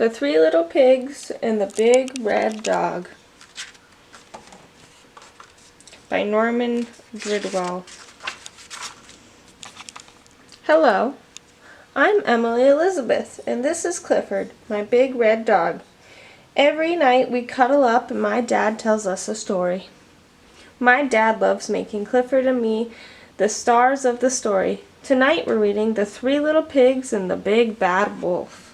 The Three Little Pigs and the Big Red Dog by Norman Bridwell. Hello, I'm Emily Elizabeth, and this is Clifford, my big red dog. Every night we cuddle up and my dad tells us a story. My dad loves making Clifford and me the stars of the story. Tonight we're reading The Three Little Pigs and the Big Bad Wolf.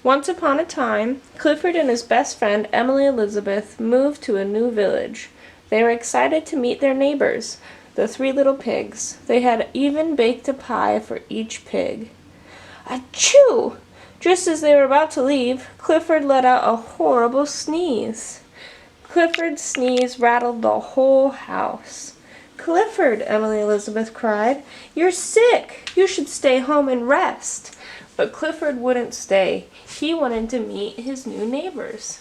Once upon a time, Clifford and his best friend Emily Elizabeth moved to a new village. They were excited to meet their neighbors, the Three Little Pigs. They had even baked a pie for each pig. Achoo! Just as they were about to leave, Clifford let out a horrible sneeze. Clifford's sneeze rattled the whole house. "Clifford," Emily Elizabeth cried, "you're sick. You should stay home and rest." But Clifford wouldn't stay. He wanted to meet his new neighbors.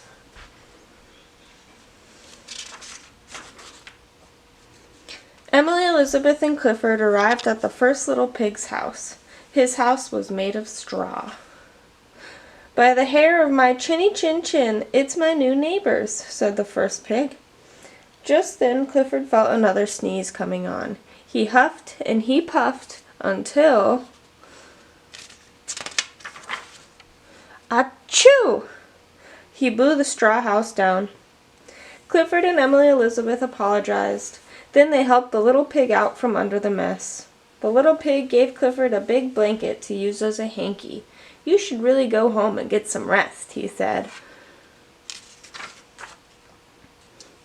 Emily Elizabeth and Clifford arrived at the first little pig's house. His house was made of straw. "By the hair of my chinny chin chin, it's my new neighbors," said the first pig. Just then Clifford felt another sneeze coming on. He huffed and he puffed until... Achoo! He blew the straw house down. Clifford and Emily Elizabeth apologized. Then they helped the little pig out from under the mess. The little pig gave Clifford a big blanket to use as a hanky. "You should really go home and get some rest," he said.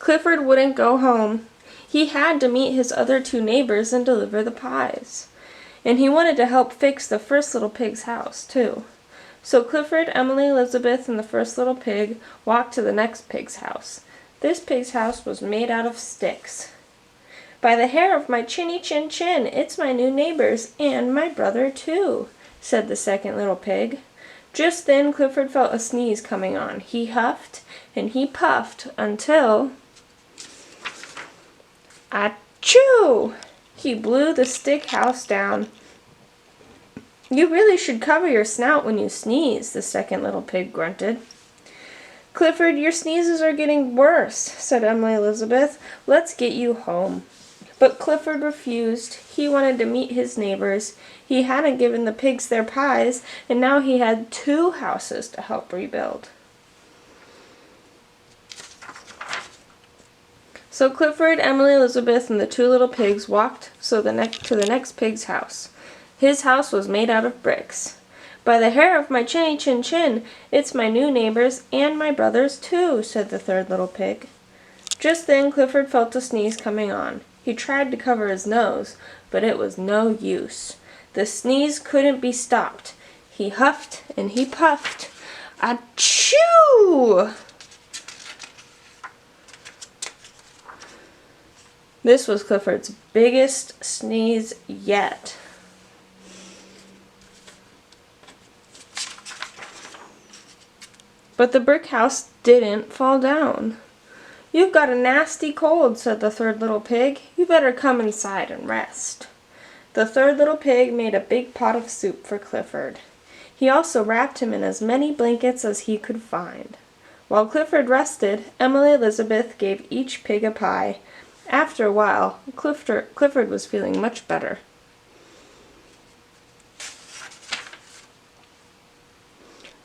Clifford wouldn't go home. He had to meet his other two neighbors and deliver the pies. And he wanted to help fix the first little pig's house, too. So Clifford, Emily Elizabeth, and the first little pig walked to the next pig's house. This pig's house was made out of sticks. "By the hair of my chinny chin chin, it's my new neighbors, and my brother too," said the second little pig. Just then Clifford felt a sneeze coming on. He huffed and he puffed until... Achoo! He blew the stick house down. "You really should cover your snout when you sneeze," the second little pig grunted. "Clifford, your sneezes are getting worse," said Emily Elizabeth. "Let's get you home." But Clifford refused. He wanted to meet his neighbors. He hadn't given the pigs their pies, and now he had two houses to help rebuild. So Clifford, Emily Elizabeth, and the two little pigs walked to the next pig's house. His house was made out of bricks. "By the hair of my chinny chin chin, it's my new neighbors and my brothers too," said the third little pig. Just then Clifford felt a sneeze coming on. He tried to cover his nose, but it was no use. The sneeze couldn't be stopped. He huffed and he puffed. Achoo! This was Clifford's biggest sneeze yet. But the brick house didn't fall down. "You've got a nasty cold," said the third little pig. "You better come inside and rest." The third little pig made a big pot of soup for Clifford. He also wrapped him in as many blankets as he could find. While Clifford rested, Emily Elizabeth gave each pig a pie. After a while, Clifford was feeling much better.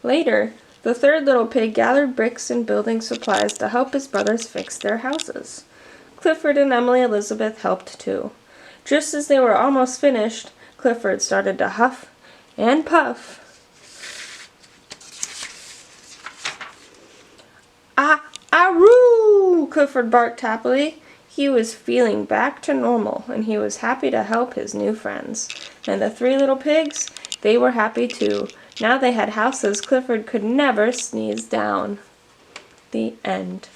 Later, the third little pig gathered bricks and building supplies to help his brothers fix their houses. Clifford and Emily Elizabeth helped too. Just as they were almost finished, Clifford started to huff and puff. "Ah-roo!" Clifford barked happily. He was feeling back to normal, and he was happy to help his new friends. And the three little pigs, they were happy too. Now they had houses Clifford could never sneeze down. The end.